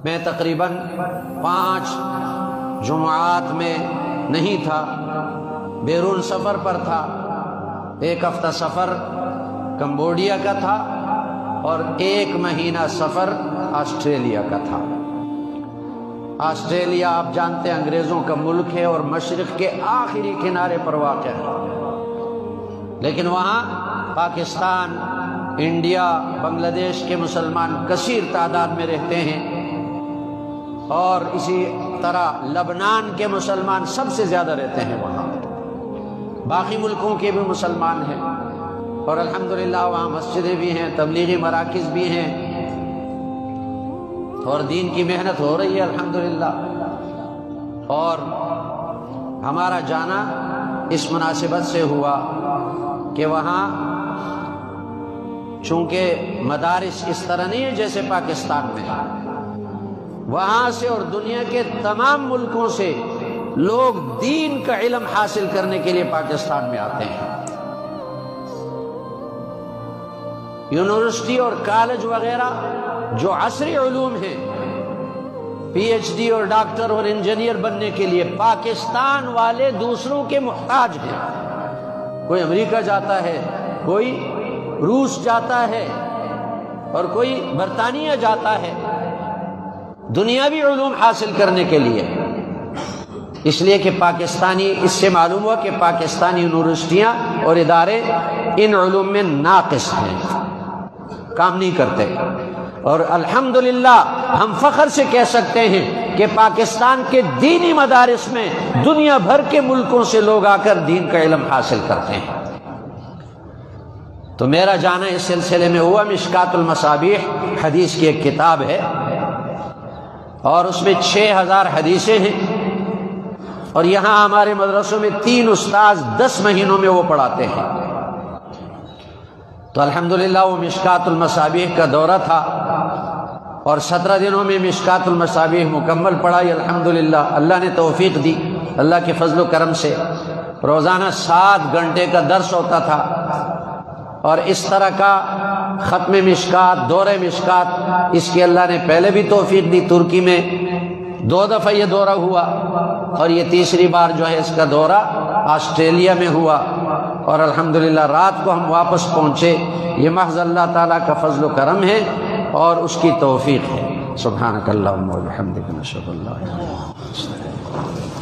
میں تقریباً 5 جمعات میں نہیں تھا، بیرون سفر پر تھا۔ 1 ہفتہ سفر کمبوڈیا کا تھا اور 1 مہینہ سفر آسٹریلیا کا تھا۔ آسٹریلیا آپ جانتے ہیں انگریزوں کا ملک ہے اور مشرق کے آخری کنارے پر واقع ہے، لیکن وہاں پاکستان، انڈیا، بنگلہ دیش کے مسلمان کثیر تعداد میں رہتے ہیں، اور اسی طرح لبنان کے مسلمان سب سے زیادہ رہتے ہیں وہاں۔ باقی ملکوں کے بھی مسلمان ہیں، اور الحمدللہ وہاں مسجدیں بھی ہیں، تبلیغی مراکز بھی ہیں، اور دین کی محنت ہو رہی ہے الحمدللہ۔ اور ہمارا جانا اس مناسبت سے ہوا کہ وہاں چونکہ مدارس اس طرح نہیں ہے جیسے پاکستان میں، وہاں سے اور دنیا کے تمام ملکوں سے لوگ دین کا علم حاصل کرنے کے لیے پاکستان میں آتے ہیں۔ یونیورسٹی اور کالج وغیرہ جو عصری علوم ہیں، پی ایچ ڈی اور ڈاکٹر اور انجینئر بننے کے لیے پاکستان والے دوسروں کے محتاج ہیں۔ کوئی امریکہ جاتا ہے، کوئی روس جاتا ہے، اور کوئی برطانیہ جاتا ہے دنیاوی علوم حاصل کرنے کے لیے، اس لیے کہ پاکستانی، اس سے معلوم ہوا کہ پاکستانی یونیورسٹیاں اور ادارے ان علوم میں ناقص ہیں، کام نہیں کرتے۔ اور الحمدللہ ہم فخر سے کہہ سکتے ہیں کہ پاکستان کے دینی مدارس میں دنیا بھر کے ملکوں سے لوگ آ کر دین کا علم حاصل کرتے ہیں۔ تو میرا جانا اس سلسلے میں ہوا۔ مشکات المصابیح حدیث کی ایک کتاب ہے، اور اس میں 6000 حدیثیں ہیں، اور یہاں ہمارے مدرسوں میں 3 استاذ 10 مہینوں میں وہ پڑھاتے ہیں۔ تو الحمدللہ وہ مشکات المصابیح کا دورہ تھا، اور 17 دنوں میں مشکات المصابیح مکمل پڑھائی الحمدللہ۔ اللہ نے توفیق دی، اللہ کے فضل و کرم سے روزانہ 7 گھنٹے کا درس ہوتا تھا، اور اس طرح کا ختم مشکات، دورہ مشکات، اس کی اللہ نے پہلے بھی توفیق دی۔ ترکی میں 2 دفعہ یہ دورہ ہوا، اور یہ تیسری بار جو ہے اس کا دورہ آسٹریلیا میں ہوا، اور الحمدللہ رات کو ہم واپس پہنچے۔ یہ محض اللہ تعالیٰ کا فضل و کرم ہے اور اس کی توفیق ہے۔ سبحانک اللہم و بحمدک، نشہد ان لا الہ الا انت۔